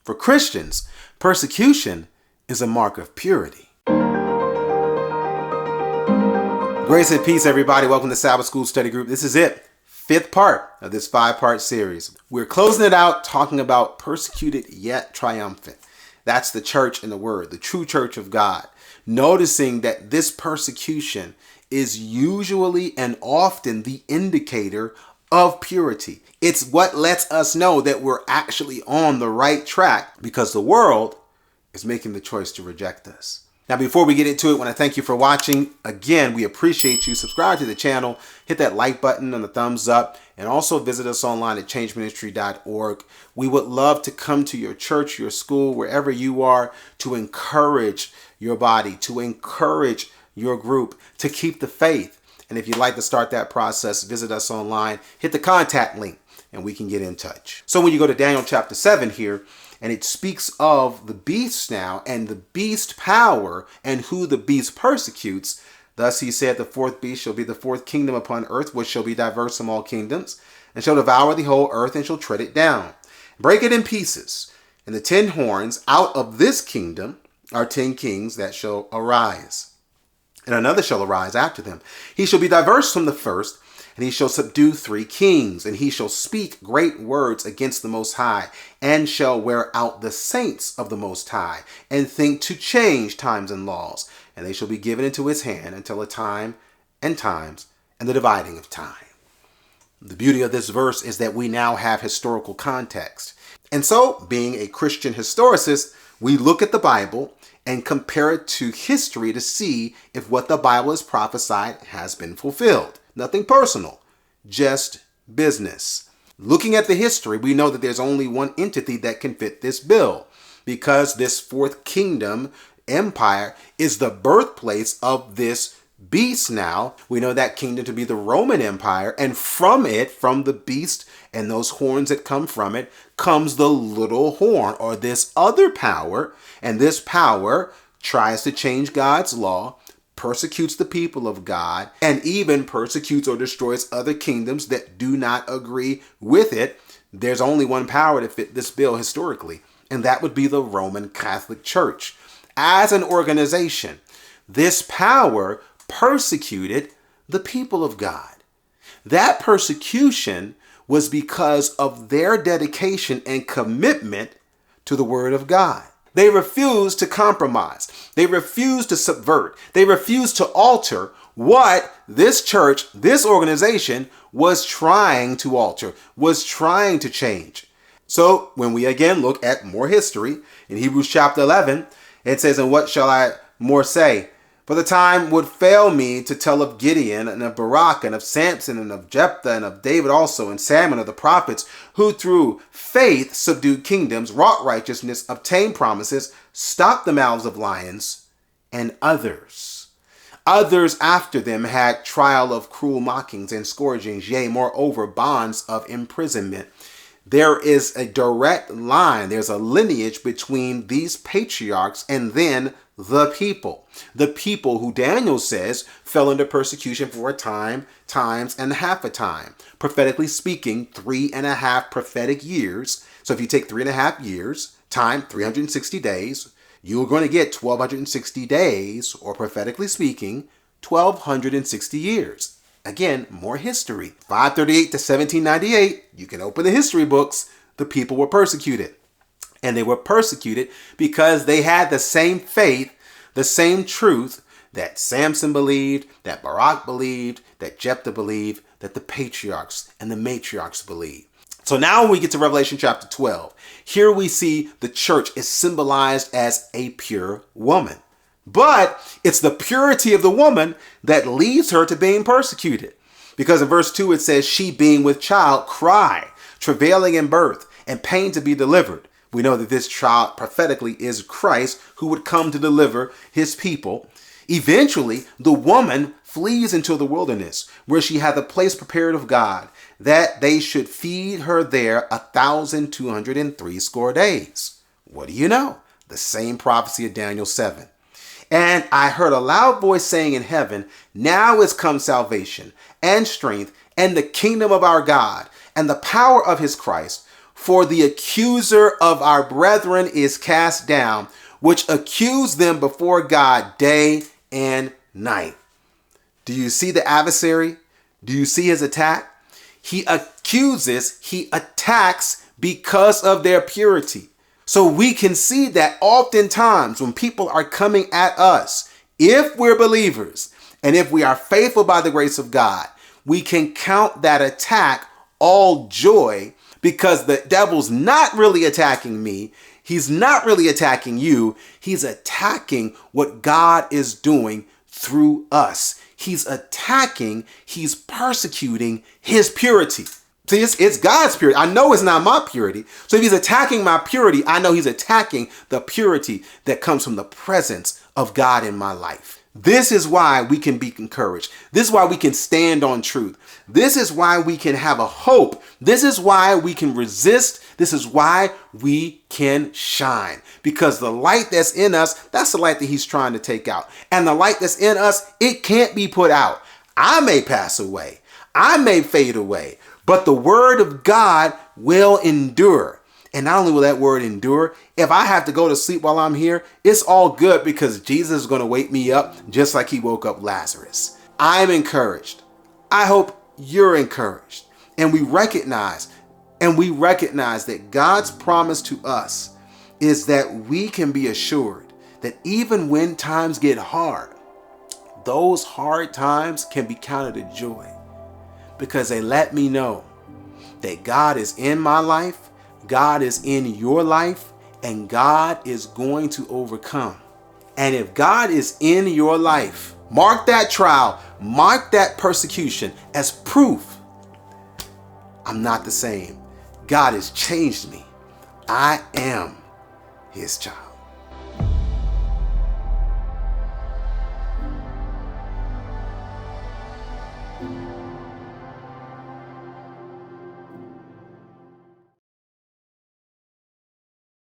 For Christians, persecution is a mark of purity. Grace and peace, everybody. Welcome to Sabbath School Study Group. This is it. Fifth part of this 5-part series. We're closing it out talking about persecuted yet triumphant. That's the church in the Word, the true church of God. Noticing that this persecution is usually and often the indicator of purity. It's what lets us know that we're actually on the right track because the world is making the choice to reject us. Now, before we get into it, I want to thank you for watching. Again, we appreciate you. Subscribe to the channel, hit that like button and the thumbs up, and also visit us online at changeministry.org. We would love to come to your church, your school, wherever you are, to encourage your body, to encourage your group, to keep the faith. And if you'd like to start that process, visit us online, hit the contact link, and we can get in touch. So when you go to Daniel chapter 7 here, and it speaks of the beast now and the beast power and who the beast persecutes. Thus he said, the fourth beast shall be the fourth kingdom upon earth, which shall be diverse from all kingdoms, and shall devour the whole earth, and shall tread it down, break it in pieces. And the 10 horns out of this kingdom are 10 kings that shall arise. And another shall arise after them. He shall be diverse from the first, and he shall subdue 3 kings, and he shall speak great words against the Most High, and shall wear out the saints of the Most High, and think to change times and laws. And they shall be given into his hand until a time and times, and the dividing of time. The beauty of this verse is that we now have historical context. And so, being a Christian historicist, we look at the Bible and compare it to history to see if what the Bible has prophesied has been fulfilled. Nothing personal, just business. Looking at the history, we know that there's only one entity that can fit this bill, because this fourth kingdom empire is the birthplace of this beast now. We know that kingdom to be the Roman Empire, and from it, from the beast and those horns that come from it, comes the little horn, or this other power, and this power tries to change God's law, persecutes the people of God, and even persecutes or destroys other kingdoms that do not agree with it. There's only one power to fit this bill historically, and that would be the Roman Catholic Church. As an organization, this power persecuted the people of God. That persecution was because of their dedication and commitment to the Word of God. They refused to compromise. They refused to subvert. They refused to alter what this church, this organization was trying to alter, was trying to change. So when we again look at more history in Hebrews chapter 11, it says, and what shall I more say? For the time would fail me to tell of Gideon and of Barak and of Samson and of Jephthah and of David also and Samuel of the prophets, who through faith subdued kingdoms, wrought righteousness, obtained promises, stopped the mouths of lions, and others. Others after them had trial of cruel mockings and scourgings, yea, moreover, bonds of imprisonment. There is a direct line, there's a lineage between these patriarchs and then the people who Daniel says fell into persecution for a time, times, and half a time. Prophetically speaking, 3.5 prophetic years. So if you take 3.5 years, time 360 days, you're going to get 1,260 days, or prophetically speaking, 1,260 years. Again, more history. 538 to 1798, you can open the history books, the people were persecuted. And they were persecuted because they had the same faith, the same truth that Samson believed, that Barak believed, that Jephthah believed, that the patriarchs and the matriarchs believed. So now when we get to Revelation chapter 12, here we see the church is symbolized as a pure woman. But it's the purity of the woman that leads her to being persecuted. Because in verse 2 it says, she being with child cry, travailing in birth, and pain to be delivered. We know that this child prophetically is Christ, who would come to deliver his people. Eventually, the woman flees into the wilderness, where she had the place prepared of God, that they should feed her there 1,260 days. What do you know? The same prophecy of Daniel 7. And I heard a loud voice saying in heaven, now is come salvation and strength and the kingdom of our God and the power of his Christ. For the accuser of our brethren is cast down, which accuse them before God day and night. Do you see the adversary? Do you see his attack? He accuses, he attacks because of their purity. So we can see that oftentimes when people are coming at us, if we're believers and if we are faithful by the grace of God, we can count that attack all joy, because the devil's not really attacking me. He's not really attacking you. He's attacking what God is doing through us. He's persecuting his purity. See, it's God's purity. I know it's not my purity. So if he's attacking my purity, I know he's attacking the purity that comes from the presence of God in my life. This is why we can be encouraged. This is why we can stand on truth. This is why we can have a hope. This is why we can resist. This is why we can shine. Because the light that's in us, that's the light that he's trying to take out. And the light that's in us, it can't be put out. I may pass away. I may fade away. But the word of God will endure. And not only will that word endure, if I have to go to sleep while I'm here, it's all good, because Jesus is going to wake me up just like he woke up Lazarus. I'm encouraged. I hope you're encouraged. And we recognize that God's promise to us is that we can be assured that even when times get hard, those hard times can be counted a joy, because they let me know that God is in my life, God is in your life, and God is going to overcome. And if God is in your life, mark that trial, mark that persecution as proof I'm not the same. God has changed me. I am his child.